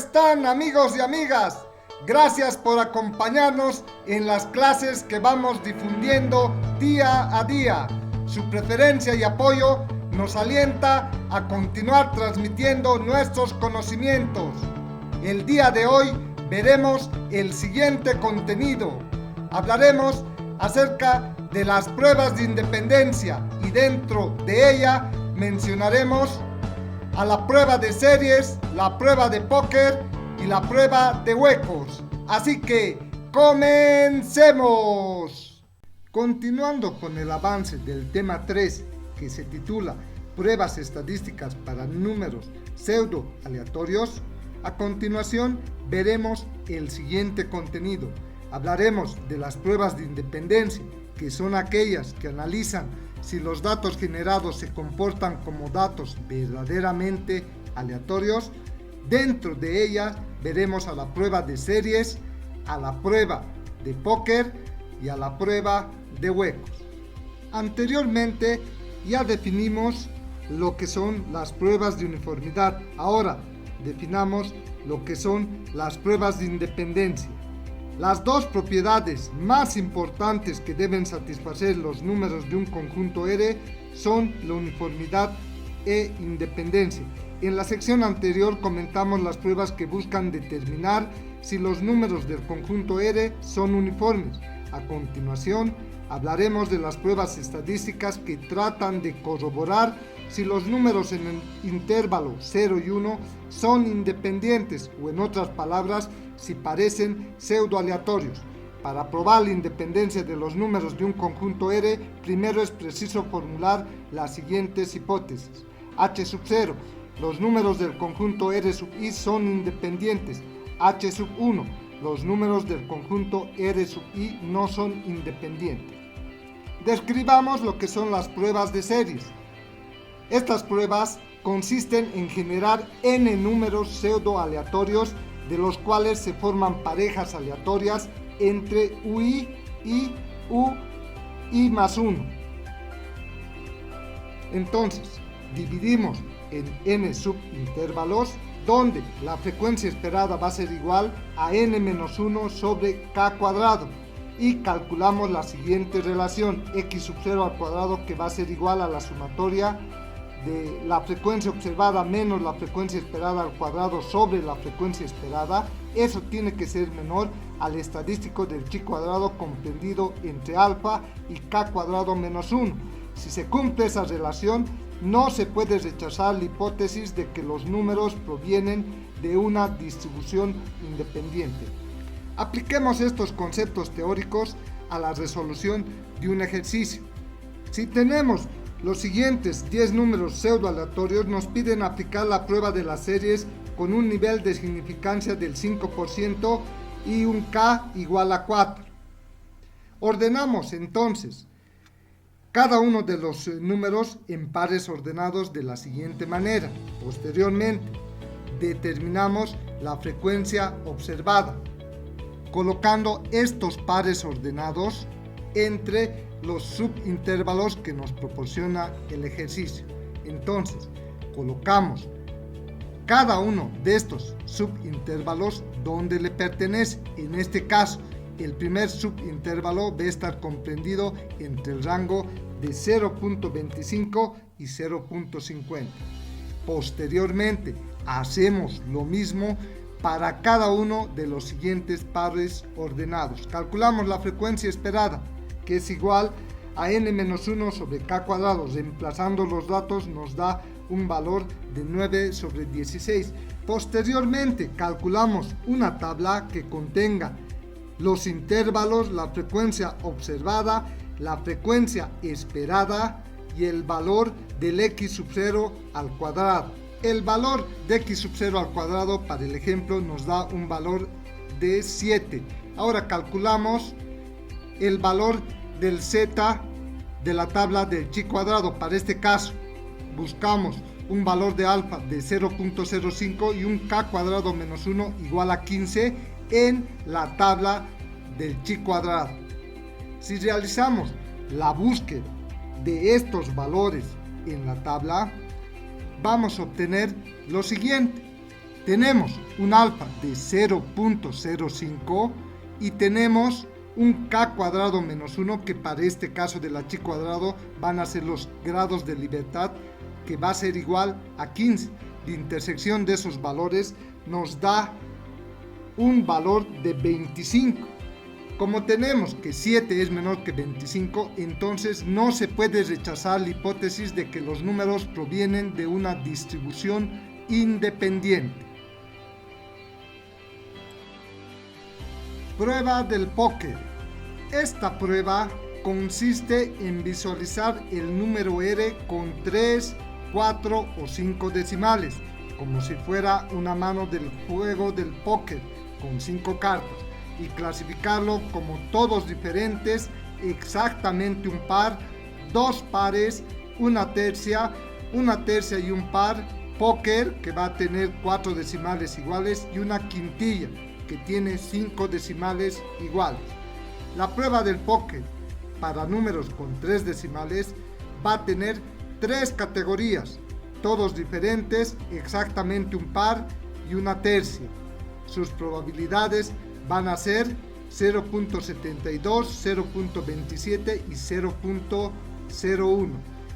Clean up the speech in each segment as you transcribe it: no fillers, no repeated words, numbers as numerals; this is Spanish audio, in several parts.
están, amigos y amigas? Gracias por acompañarnos en las clases que vamos difundiendo día a día. Su preferencia y apoyo nos alienta a continuar transmitiendo nuestros conocimientos. El día de hoy veremos el siguiente contenido. Hablaremos acerca de las pruebas de independencia y dentro de ella mencionaremos a la prueba de series, la prueba de póker y la prueba de huecos. Así que comencemos. Continuando con el avance del tema 3, que se titula Pruebas estadísticas para números pseudo aleatorios, a continuación veremos el siguiente contenido. Hablaremos de las pruebas de independencia, que son aquellas que analizan si los datos generados se comportan como datos verdaderamente aleatorios. Dentro de ellas veremos a la prueba de series, a la prueba de póker y a la prueba de huecos. Anteriormente ya definimos lo que son las pruebas de uniformidad. Ahora definamos lo que son las pruebas de independencia. Las dos propiedades más importantes que deben satisfacer los números de un conjunto R son la uniformidad e independencia. En la sección anterior comentamos las pruebas que buscan determinar si los números del conjunto R son uniformes. A continuación, hablaremos de las pruebas estadísticas que tratan de corroborar si los números en el intervalo 0 y 1 son independientes o, en otras palabras, si parecen pseudoaleatorios. Para probar la independencia de los números de un conjunto R, primero es preciso formular las siguientes hipótesis. H sub 0. Los números del conjunto R sub I son independientes. H sub 1. Los números del conjunto R sub I no son independientes. Describamos lo que son las pruebas de series. Estas pruebas consisten en generar n números pseudoaleatorios de los cuales se forman parejas aleatorias entre UI y UI más 1. Entonces, dividimos en n subintervalos, donde la frecuencia esperada va a ser igual a n menos 1 sobre k cuadrado, y calculamos la siguiente relación, x sub 0 al cuadrado, que va a ser igual a la sumatoria de la frecuencia observada menos la frecuencia esperada al cuadrado sobre la frecuencia esperada. Eso tiene que ser menor al estadístico del chi cuadrado comprendido entre alfa y k cuadrado menos 1. Si se cumple esa relación, no se puede rechazar la hipótesis de que los números provienen de una distribución independiente. Apliquemos estos conceptos teóricos a la resolución de un ejercicio. Si tenemos los siguientes 10 números pseudoaleatorios, nos piden aplicar la prueba de las series con un nivel de significancia del 5% y un k igual a 4. Ordenamos entonces cada uno de los números en pares ordenados de la siguiente manera. Posteriormente, determinamos la frecuencia observada, colocando estos pares ordenados entre los subintervalos que nos proporciona el ejercicio. Entonces, colocamos cada uno de estos subintervalos donde le pertenece. En este caso, el primer subintervalo debe estar comprendido entre el rango de 0.25 y 0.50. Posteriormente, hacemos lo mismo para cada uno de los siguientes pares ordenados. Calculamos la frecuencia esperada, que es igual a n-1 sobre k cuadrado. Reemplazando los datos nos da un valor de 9 sobre 16. Posteriormente calculamos una tabla que contenga los intervalos, la frecuencia observada, la frecuencia esperada y el valor del x sub 0 al cuadrado. El valor de x sub 0 al cuadrado para el ejemplo nos da un valor de 7. Ahora calculamos el valor del z de la tabla del chi cuadrado. Para este caso buscamos un valor de alfa de 0.05 y un k cuadrado menos 1 igual a 15 en la tabla del chi cuadrado. Si realizamos la búsqueda de estos valores en la tabla, vamos a obtener lo siguiente. Tenemos un alfa de 0.05 y tenemos un k cuadrado menos 1, que para este caso del h cuadrado van a ser los grados de libertad, que va a ser igual a 15. La intersección de esos valores nos da un valor de 25. Como tenemos que 7 es menor que 25, entonces no se puede rechazar la hipótesis de que los números provienen de una distribución independiente. Prueba del póker. Esta prueba consiste en visualizar el número R con 3, 4 o 5 decimales, como si fuera una mano del juego del póker con 5 cartas, y clasificarlo como todos diferentes, exactamente un par, dos pares, una tercia y un par, póker, que va a tener 4 decimales iguales, y una quintilla, que tiene 5 decimales iguales. La prueba del póker para números con 3 decimales va a tener 3 categorías, todos diferentes, exactamente un par y una tercia. Sus probabilidades van a ser 0.72, 0.27 y 0.01.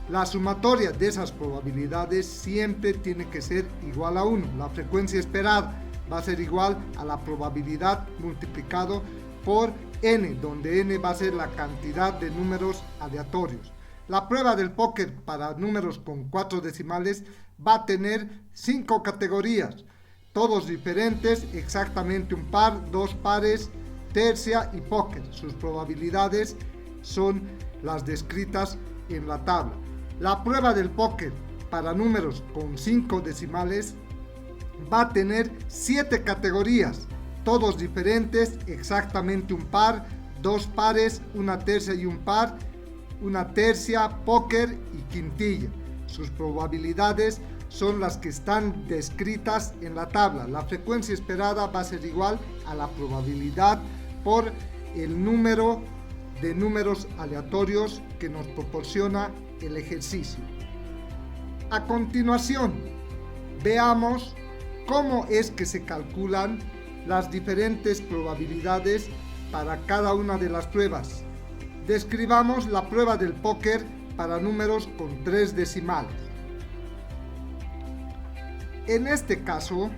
La sumatoria de esas probabilidades siempre tiene que ser igual a 1. La frecuencia esperada va a ser igual a la probabilidad multiplicado por n, donde n va a ser la cantidad de números aleatorios. La prueba del póker para números con 4 decimales va a tener 5 categorías, todos diferentes, exactamente un par, dos pares, tercia y póker. Sus probabilidades son las descritas en la tabla. La prueba del póker para números con 5 decimales va a tener 7 categorías, todos diferentes, exactamente un par, dos pares, una tercia y un par, una tercia, póker y quintilla. Sus probabilidades son las que están descritas en la tabla. La frecuencia esperada va a ser igual a la probabilidad por el número de números aleatorios que nos proporciona el ejercicio. A continuación, veamos cómo es que se calculan las diferentes probabilidades para cada una de las pruebas. Describamos la prueba del póker para números con 3 decimales. En este caso,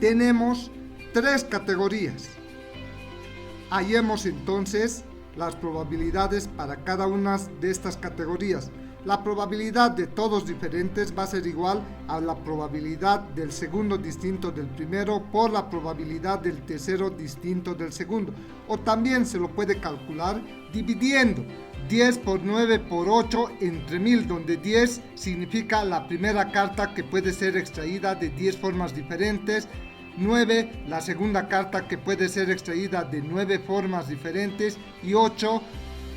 tenemos 3 categorías. Hallemos entonces las probabilidades para cada una de estas categorías. La probabilidad de todos diferentes va a ser igual a la probabilidad del segundo distinto del primero por la probabilidad del tercero distinto del segundo. O también se lo puede calcular dividiendo 10 por 9 por 8 entre 1000, donde 10 significa la primera carta que puede ser extraída de 10 formas diferentes, 9 la segunda carta que puede ser extraída de 9 formas diferentes y 8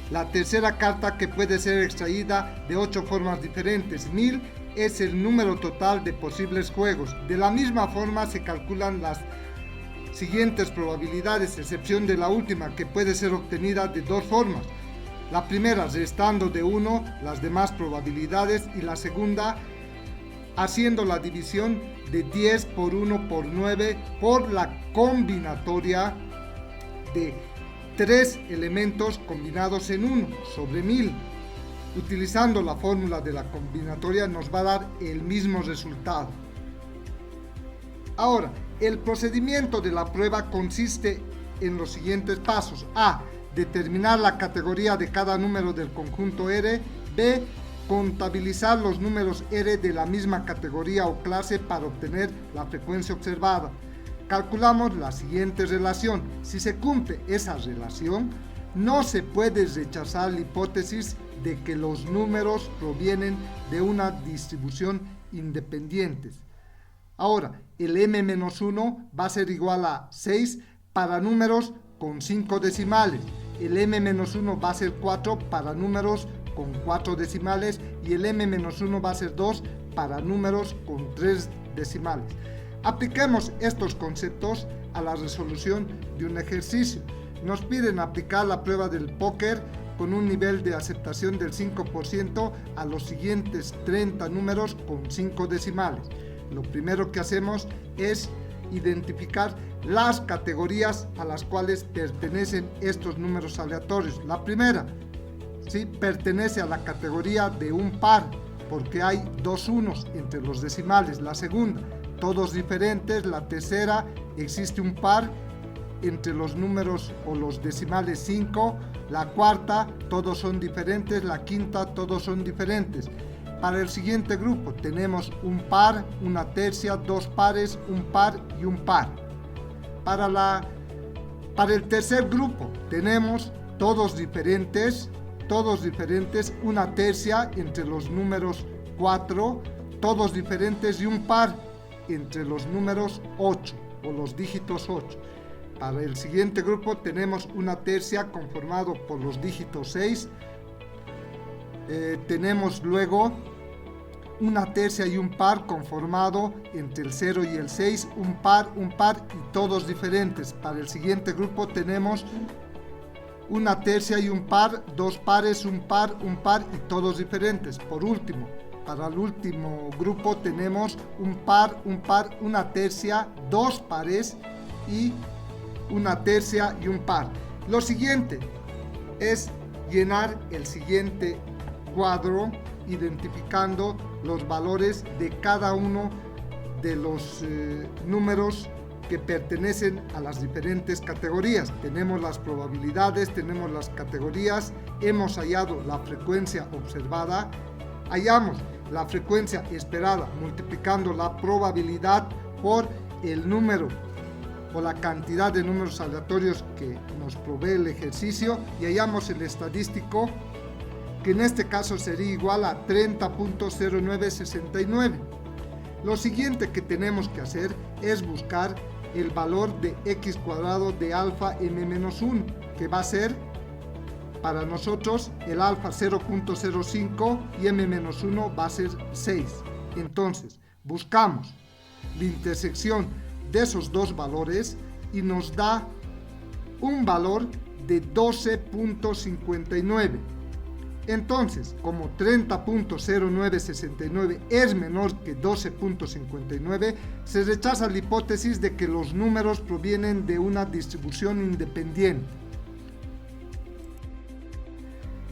la tercera carta que puede ser extraída de 8 formas diferentes. 1000 es el número total de posibles juegos. De la misma forma se calculan las siguientes probabilidades, excepción de la última, que puede ser obtenida de 2 formas. La primera restando de 1 las demás probabilidades, y la segunda haciendo la división de 10 por 1 por 9 por la combinatoria de 3 elementos combinados en 1 sobre 1000. Utilizando la fórmula de la combinatoria nos va a dar el mismo resultado. Ahora, el procedimiento de la prueba consiste en los siguientes pasos. A. Determinar la categoría de cada número del conjunto R. B. Contabilizar los números R de la misma categoría o clase para obtener la frecuencia observada. Calculamos la siguiente relación. Si se cumple esa relación, no se puede rechazar la hipótesis de que los números provienen de una distribución independiente. Ahora, el m-1 va a ser igual a 6 para números con 5 decimales. El m-1 va a ser 4 para números con 4 decimales y el m-1 va a ser 2 para números con 3 decimales. Apliquemos estos conceptos a la resolución de un ejercicio. Nos piden aplicar la prueba del póker con un nivel de aceptación del 5% a los siguientes 30 números con 5 decimales. lo primero que hacemos es identificar las categorías a las cuales pertenecen estos números aleatorios. La primera, ¿sí?, pertenece a la categoría de un par, porque hay dos unos entre los decimales. La segunda, todos diferentes. La tercera, existe un par entre los números o los decimales 5. La cuarta, todos son diferentes. La quinta, todos son diferentes. Para el siguiente grupo tenemos un par, una tercia, dos pares, un par y un par. Para el tercer grupo tenemos todos diferentes, una tercia entre los números 4, todos diferentes, y un par entre los números 8 o los dígitos 8. Para el siguiente grupo tenemos una tercia conformado por los dígitos 6. Tenemos luego una tercia y un par conformado entre el 0 y el 6, un par y todos diferentes. Para el siguiente grupo tenemos una tercia y un par, dos pares, un par y todos diferentes. Por último, para el último grupo tenemos un par, una tercia, dos pares y una tercia y un par. Lo siguiente es llenar el siguiente cuadro identificando los valores de cada uno de los números que pertenecen a las diferentes categorías. Tenemos las probabilidades, tenemos las categorías, hemos hallado la frecuencia observada, hallamos la frecuencia esperada multiplicando la probabilidad por el número o la cantidad de números aleatorios que nos provee el ejercicio, y hallamos el estadístico, que en este caso sería igual a 30.0969. Lo siguiente que tenemos que hacer es buscar el valor de x cuadrado de alfa m-1, que va a ser para nosotros el alfa 0.05 y m-1 va a ser 6. Entonces buscamos la intersección de esos dos valores y nos da un valor de 12.59. Entonces, como 30.0969 es menor que 12.59, se rechaza la hipótesis de que los números provienen de una distribución independiente.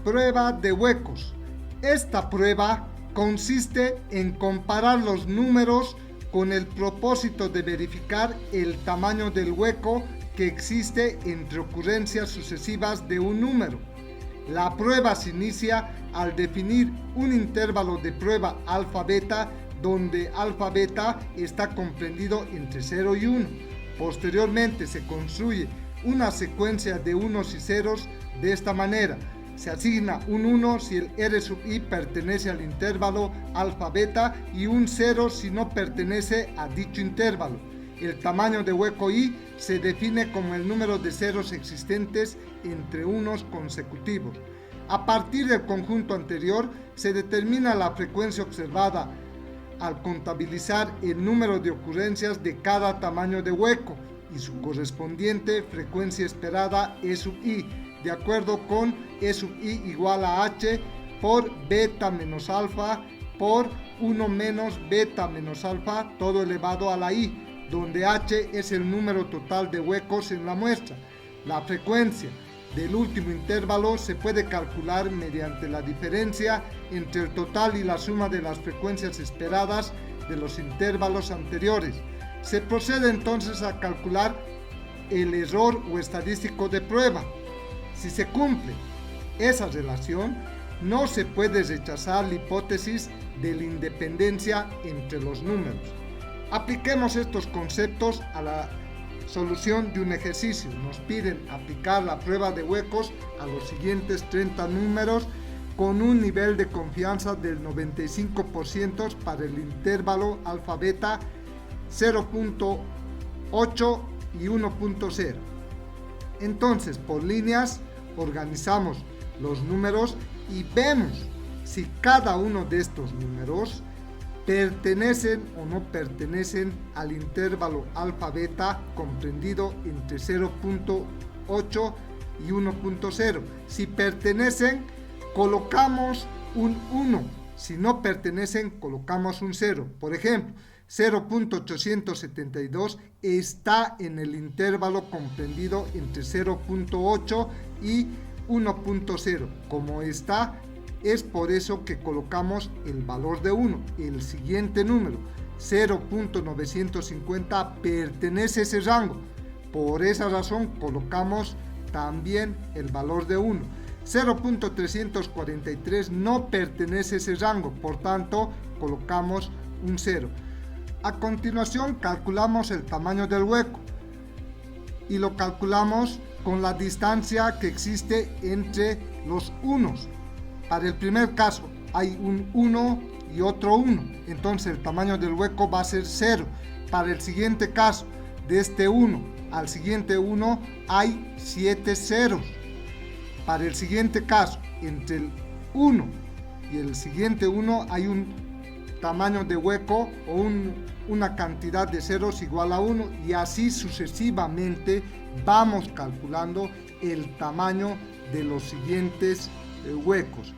Prueba de huecos. Esta prueba consiste en comparar los números con el propósito de verificar el tamaño del hueco que existe entre ocurrencias sucesivas de un número. La prueba se inicia al definir un intervalo de prueba alfa-beta, donde alfa-beta está comprendido entre 0 y 1. Posteriormente se construye una secuencia de unos y ceros de esta manera. Se asigna un 1 si el R sub i pertenece al intervalo alfa-beta y un 0 si no pertenece a dicho intervalo. El tamaño de hueco i se define como el número de ceros existentes entre unos consecutivos. A partir del conjunto anterior se determina la frecuencia observada al contabilizar el número de ocurrencias de cada tamaño de hueco y su correspondiente frecuencia esperada E sub i, de acuerdo con E sub i igual a h por beta menos alfa por 1 menos beta menos alfa todo elevado a la i, donde h es el número total de huecos en la muestra. La frecuencia del último intervalo se puede calcular mediante la diferencia entre el total y la suma de las frecuencias esperadas de los intervalos anteriores. Se procede entonces a calcular el error o estadístico de prueba. Si se cumple esa relación, no se puede rechazar la hipótesis de la independencia entre los números. Apliquemos estos conceptos a la solución de un ejercicio. Nos piden aplicar la prueba de huecos a los siguientes 30 números con un nivel de confianza del 95% para el intervalo alfa-beta 0.8 y 1.0. Entonces, por líneas, organizamos los números y vemos si cada uno de estos números pertenecen o no pertenecen al intervalo alfa-beta comprendido entre 0.8 y 1.0. Si pertenecen, colocamos un 1. Si no pertenecen, colocamos un 0. Por ejemplo, 0.872 está en el intervalo comprendido entre 0.8 y 1.0. Como está, es por eso que colocamos el valor de 1. El siguiente número, 0.950, pertenece a ese rango. Por esa razón colocamos también el valor de 1. 0.343 no pertenece a ese rango, por tanto colocamos un 0. A continuación calculamos el tamaño del hueco y lo calculamos con la distancia que existe entre los unos. Para el primer caso hay un 1 y otro 1, entonces el tamaño del hueco va a ser 0. Para el siguiente caso, de este 1 al siguiente 1 hay 7 ceros. Para el siguiente caso, entre el 1 y el siguiente 1 hay un tamaño de hueco o una cantidad de ceros igual a 1, y así sucesivamente vamos calculando el tamaño de los siguientes huecos.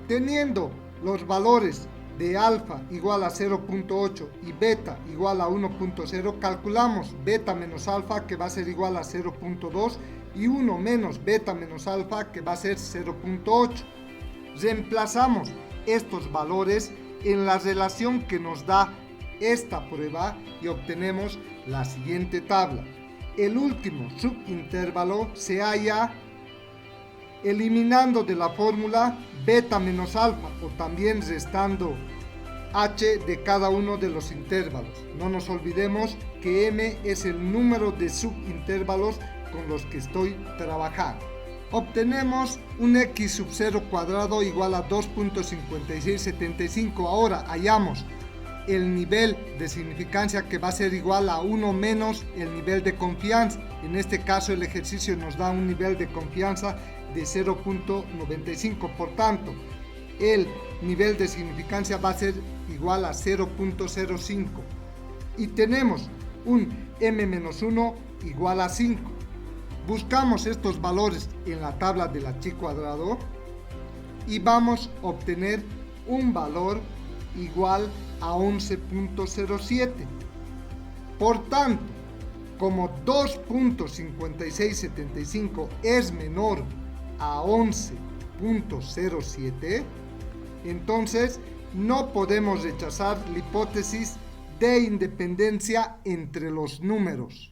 Teniendo los valores de alfa igual a 0.8 y beta igual a 1.0, calculamos beta menos alfa, que va a ser igual a 0.2, y 1 menos beta menos alfa, que va a ser 0.8. Reemplazamos estos valores en la relación que nos da esta prueba y obtenemos la siguiente tabla. El último subintervalo se halla eliminando de la fórmula beta menos alfa, o también restando h de cada uno de los intervalos. No nos olvidemos que m es el número de subintervalos con los que estoy trabajando. Obtenemos un x sub 0 cuadrado igual a 2.5675. Ahora hallamos el nivel de significancia, que va a ser igual a 1 menos el nivel de confianza. En este caso el ejercicio nos da un nivel de confianza de 0.95, por tanto el nivel de significancia va a ser igual a 0.05, y tenemos un m-1 igual a 5. Buscamos estos valores en la tabla del h cuadrado y vamos a obtener un valor igual a 11.07. Por tanto, como 2.5675 es menor a 11.07, entonces no podemos rechazar la hipótesis de independencia entre los números.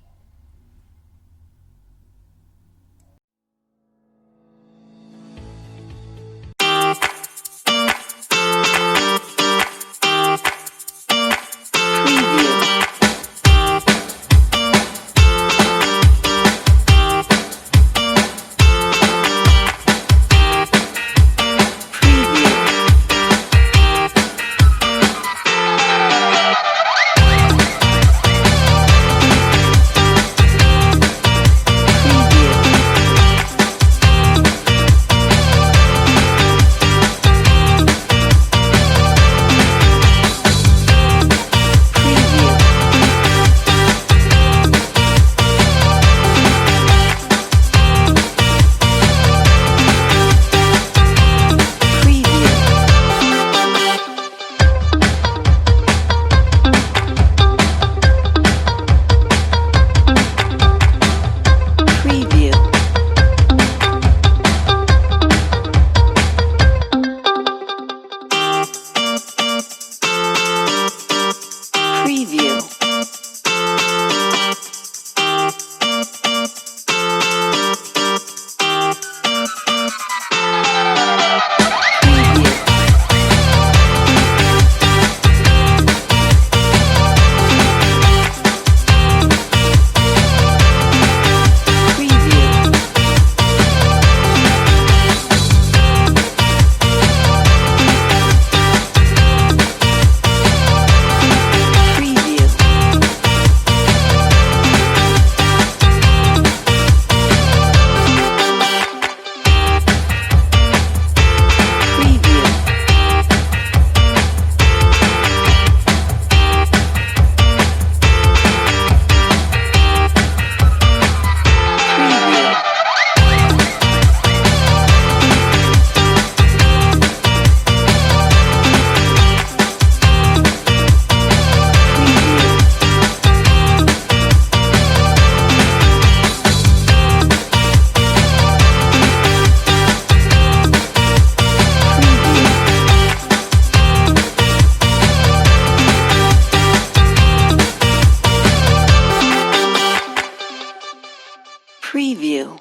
Preview.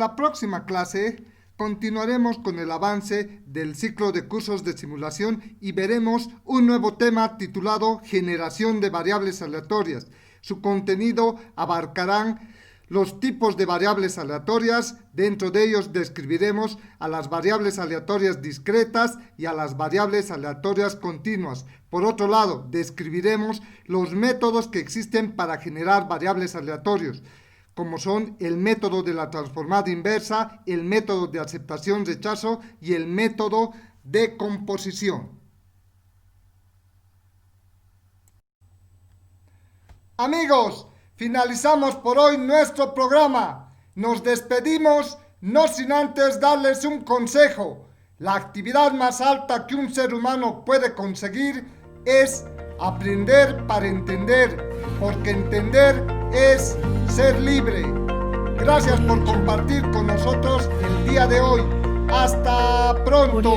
la próxima clase continuaremos con el avance del ciclo de cursos de simulación y veremos un nuevo tema titulado Generación de variables aleatorias. Su contenido abarcará los tipos de variables aleatorias. Dentro de ellos describiremos a las variables aleatorias discretas y a las variables aleatorias continuas. Por otro lado, describiremos los métodos que existen para generar variables aleatorios, como son el método de la transformada inversa, el método de aceptación-rechazo y el método de composición. Amigos, finalizamos por hoy nuestro programa. Nos despedimos, no sin antes darles un consejo. La actividad más alta que un ser humano puede conseguir es aprender para entender, porque entender es ser libre. Gracias por compartir con nosotros el día de hoy. Hasta pronto.